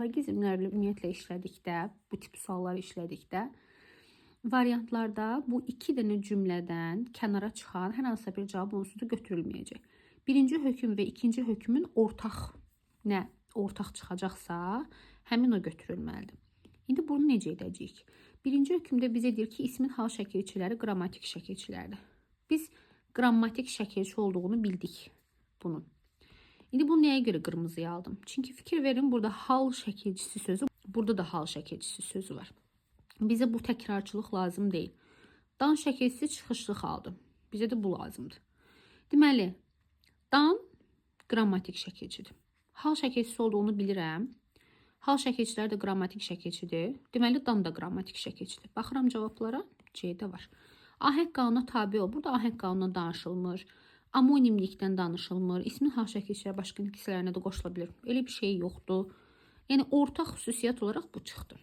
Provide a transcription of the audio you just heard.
Logizmlərlə ümumiyyətlə işlədikdə, bu tip sualları işlədikdə variantlarda bu iki dənə cümlədən kənara çıxan hər hansısa bir cavab onsuz da götürülməyəcək. Birinci hökm və ikinci hökmün ortaq çıxacaqsa, həmin o götürülməlidir. İndi bunu necə edəcəyik? Birinci hökmdə bizə deyir ki, ismin hal şəkilçiləri qrammatik şəkilçilərdir. Biz qrammatik şəkilçi olduğunu bildik bunun. İndi bunu nəyə görə qırmızıya aldım? Çünki fikir verin, burada hal şəkilçisi sözü, burada da hal şəkilçisi sözü var. Bizə bu təkrarçılıq lazım deyil. Dan şəkilçisi çıxışlı haldır. Bizə də bu lazımdır. Deməli, dan qrammatik şəkilçidir. Hal şəkilçisi olduğunu bilirəm. Hal şəkilçilər də qrammatik şəkilçidir. Deməli, dan da qrammatik şəkilçidir. Baxıram cavablara, C-də var. Ahəng qanuna tabe ol. Burada ahəng qanununa danışılmır. Amonimlikdən danışılmır. İsmin hal şəkilçiləri başqa hissələrinə də qoşula bilir. Elə bir şey yoxdur. Yəni, ortaq xüsusiyyət olaraq bu çıxdı.